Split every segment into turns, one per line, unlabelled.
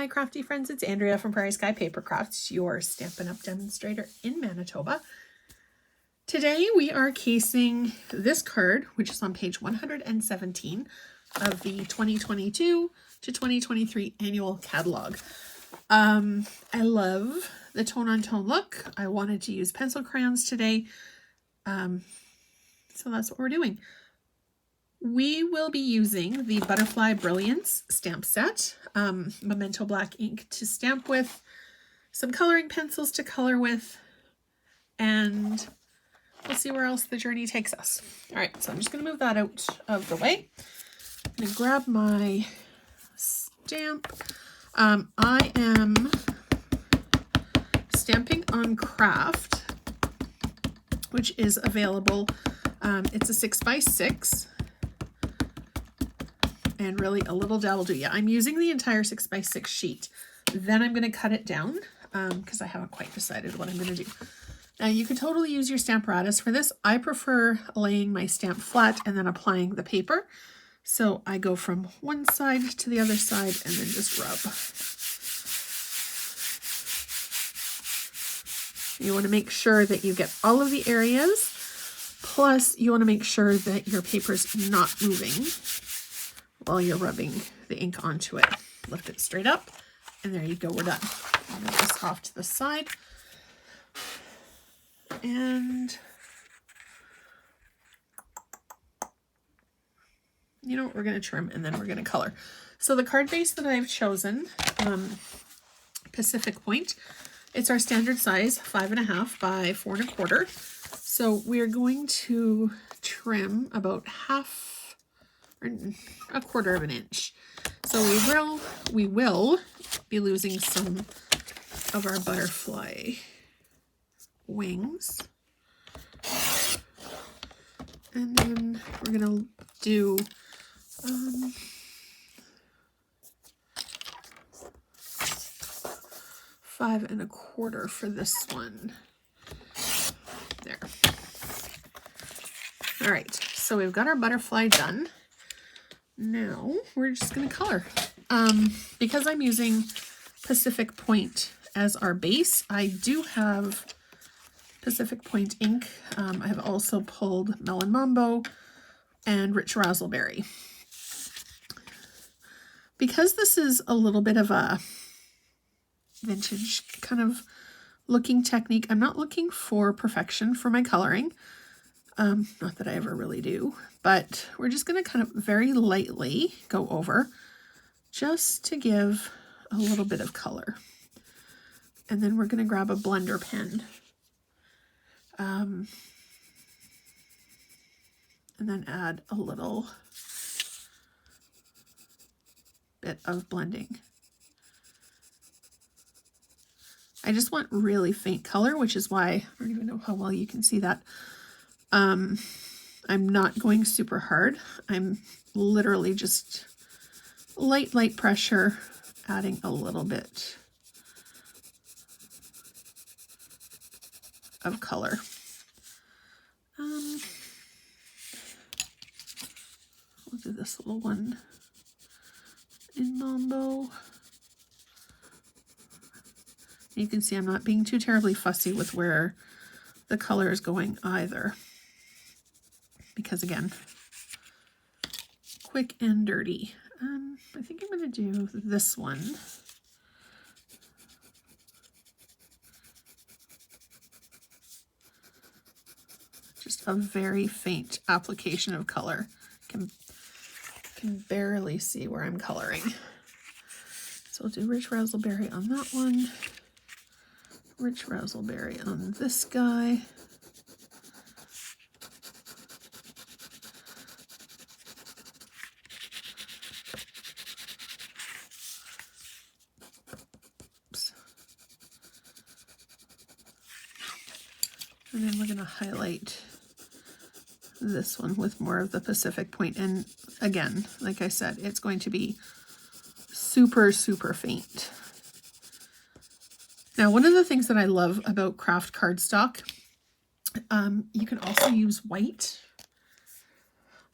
crafty friends, it's Andrea from Prairie Sky Paper Crafts, your Stampin' Up! Demonstrator in Manitoba. Today we are casing this card, which is on page 117 of the 2022 to 2023 annual catalog. I love the tone-on-tone look. I wanted to use pencil crayons today, so that's what we're doing. We will be using the Butterfly Brilliance stamp set, Memento black ink to stamp with, some coloring pencils to color with, and we'll see where else the journey takes us. All right, so I'm just going to move that out of the way. I'm going to grab my stamp. I am stamping on Kraft, which is available. It's a 6x6. And really a little dab will do. Yeah, I'm using the entire 6x6 sheet. Then I'm going to cut it down because I haven't quite decided what I'm going to do. Now you could totally use your Stamparatus for this. I prefer laying my stamp flat and then applying the paper. So I go from one side to the other side and then just rub. You want to make sure that you get all of the areas. Plus you want to make sure that your paper's not moving while you're rubbing the ink onto it. Lift it straight up, and there you go, we're done. Move this off to the side. And you know what, we're gonna trim and then we're gonna color. So the card base that I've chosen, Pacific Point, it's our standard size, 5.5 by 4 1/4. So we're going to trim about half or 1/4 inch. So we will be losing some of our butterfly wings. And then we're gonna do 5 1/4 for this one. There. All right, so we've got our butterfly done. Now we're just going to color. Because I'm using Pacific Point as our base, I do have Pacific Point ink. I have also pulled Melon Mambo and Rich Razzleberry. Because this is a little bit of a vintage kind of looking technique, I'm not looking for perfection for my coloring. Not that I ever really do, but we're just going to kind of very lightly go over just to give a little bit of color. And then we're going to grab a blender pen. And then add a little bit of blending. I just want really faint color, which is why I don't even know how well you can see that. I'm not going super hard. I'm literally just light pressure, adding a little bit of color. We'll do this little one in Mambo. You can see I'm not being too terribly fussy with where the color is going either. Because again, quick and dirty. I think I'm going to do this one. Just a very faint application of color. Can barely see where I'm coloring. So I'll do Rich Razzleberry on that one. Rich Razzleberry on this guy. And then we're going to highlight this one with more of the Pacific Point. And again, like I said, it's going to be super faint. Now, one of the things that I love about Kraft cardstock, you can also use white.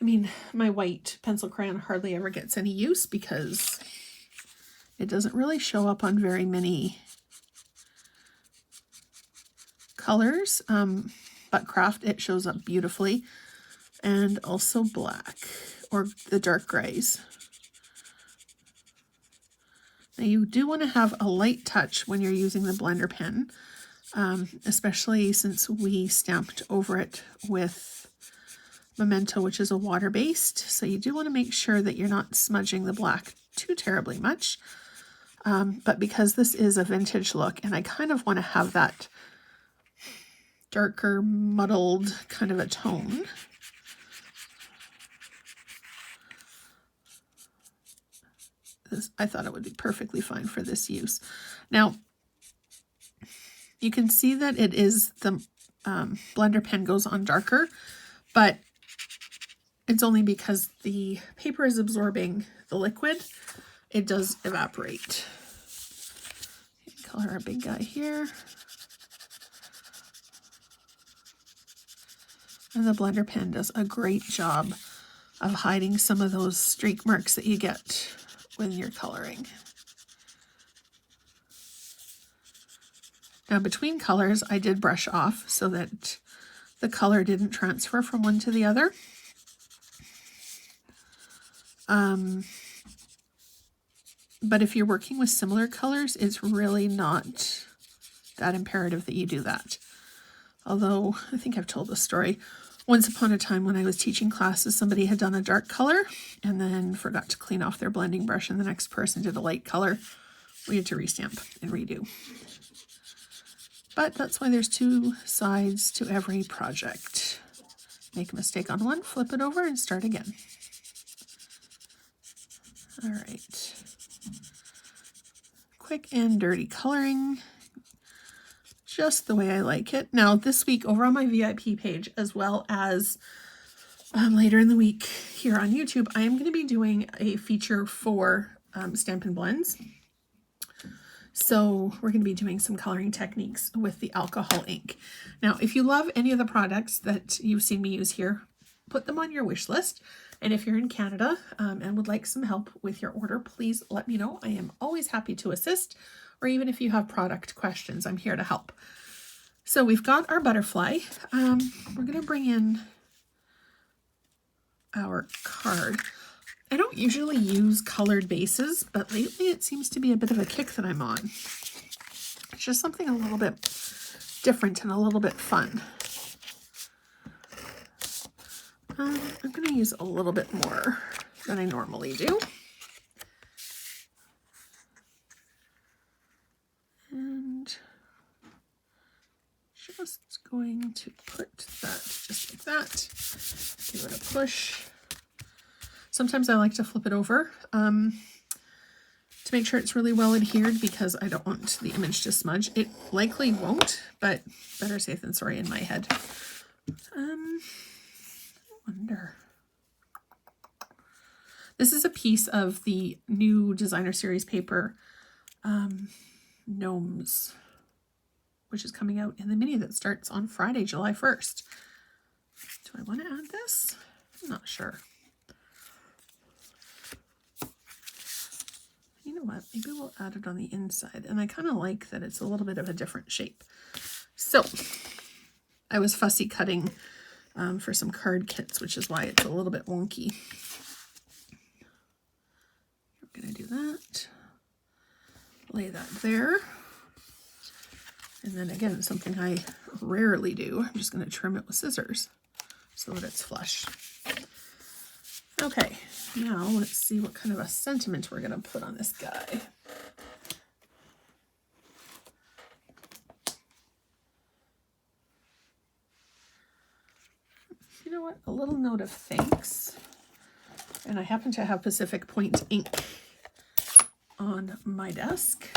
I mean, my white pencil crayon hardly ever gets any use because It doesn't really show up on very many colors, but kraft, it shows up beautifully, and also black or the dark grays. Now you do want to have a light touch when you're using the blender pen, especially since we stamped over it with Memento, which is a water-based. So you do want to make sure that you're not smudging the black too terribly much. But because this is a vintage look, and I kind of want to have that darker, muddled kind of a tone, I thought it would be perfectly fine for this use. Now, you can see that it is the blender pen goes on darker, but it's only because the paper is absorbing the liquid. It does evaporate. Color our big guy here. And the blender pen does a great job of hiding some of those streak marks that you get when you're coloring. Now between colors, I did brush off so that the color didn't transfer from one to the other. But if you're working with similar colors, it's really not that imperative that you do that. Although, I think I've told this story. Once upon a time when I was teaching classes, somebody had done a dark color and then forgot to clean off their blending brush, and the next person did a light color. We had to restamp and redo. But that's why there's two sides to every project. Make a mistake on one, flip it over, and start again. All right. Quick and dirty coloring. Just the way I like it. Now this week over on my VIP page, as well as later in the week here on YouTube, I am going to be doing a feature for Stampin' Blends. So we're going to be doing some coloring techniques with the alcohol ink. Now, if you love any of the products that you've seen me use here, put them on your wish list. And if you're in Canada and would like some help with your order, please let me know. I am always happy to assist, or even if you have product questions, I'm here to help. So we've got our butterfly. We're going to bring in our card. I don't usually use colored bases, but lately it seems to be a bit of a kick that I'm on. It's just something a little bit different and a little bit fun. I'm going to use a little bit more than I normally do. And just going to put that just like that. Give it a push. Sometimes I like to flip it over to make sure it's really well adhered, because I don't want the image to smudge. It likely won't, but better safe than sorry in my head. I wonder. This is a piece of the new designer series paper, Gnomes, which is coming out in the mini that starts on Friday, July 1st. Do I want to add this? I'm not sure. You know what? Maybe we'll add it on the inside. And I kind of like that it's a little bit of a different shape. So I was fussy cutting for some card kits, which is why it's a little bit wonky. I'm going to do that. Lay that there. And then again, something I rarely do. I'm just going to trim it with scissors so that it's flush. Okay, now let's see what kind of a sentiment we're going to put on this guy. You know what? A little note of thanks. And I happen to have Pacific Point ink on my desk.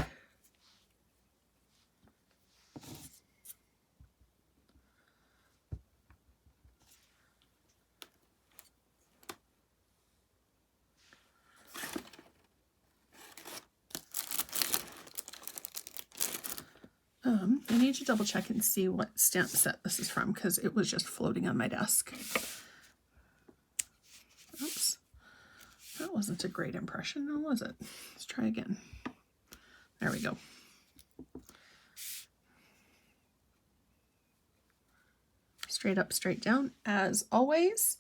I need to double check and see what stamp set this is from, because it was just floating on my desk. Oops. That wasn't a great impression, was it? Let's try again. There we go. Straight up, straight down, as always.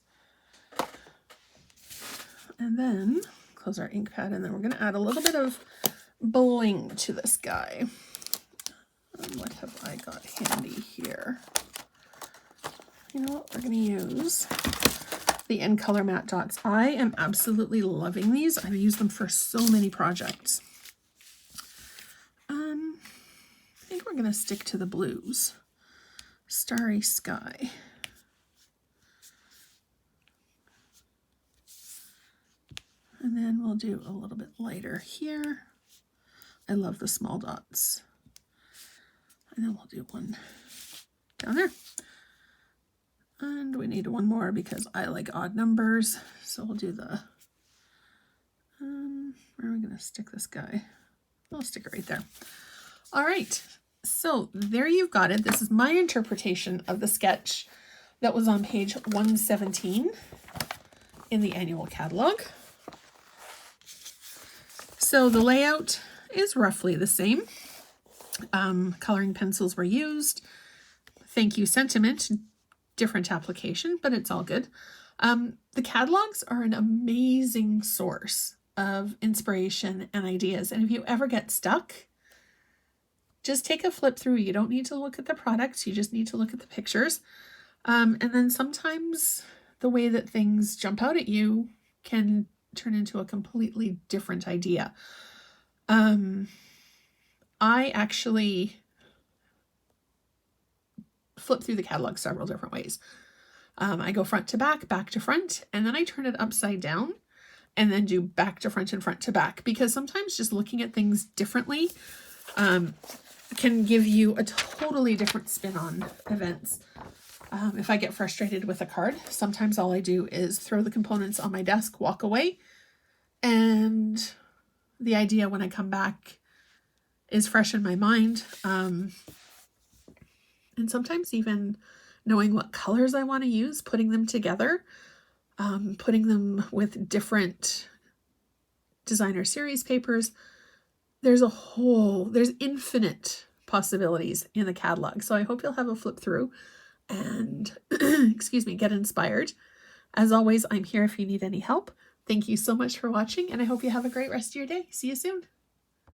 And then close our ink pad, and then we're going to add a little bit of bling to this guy. What have I got handy here? You know what? We're going to use the In Color Matte Dots. I am absolutely loving these. I've used them for so many projects. I think we're going to stick to the blues. Starry Sky. And then we'll do a little bit lighter here. I love the small dots. And then we'll do one down there. And we need one more because I like odd numbers. So we'll do the, where are we going to stick this guy? I'll stick it right there. All right. So there you've got it. This is my interpretation of the sketch that was on page 117 in the annual catalog. So the layout is roughly the same. Coloring pencils were used. Thank you sentiment, different application, but it's all good. The catalogs are an amazing source of inspiration and ideas. And if you ever get stuck, just take a flip through. You don't need to look at the products. You just need to look at the pictures. And then sometimes the way that things jump out at you can turn into a completely different idea. I actually flip through the catalog several different ways. I go front to back to front, and then I turn it upside down and then do back to front and front to back, because sometimes just looking at things differently can give you a totally different spin on events. If I get frustrated with a card, sometimes all I do is throw the components on my desk, walk away, and the idea when I come back is fresh in my mind. And sometimes even knowing what colors I want to use, putting them together, putting them with different designer series papers. There's infinite possibilities in the catalog. So I hope you'll have a flip through and, excuse me, get inspired. As always, I'm here if you need any help. Thank you so much for watching, and I hope you have a great rest of your day. See you soon.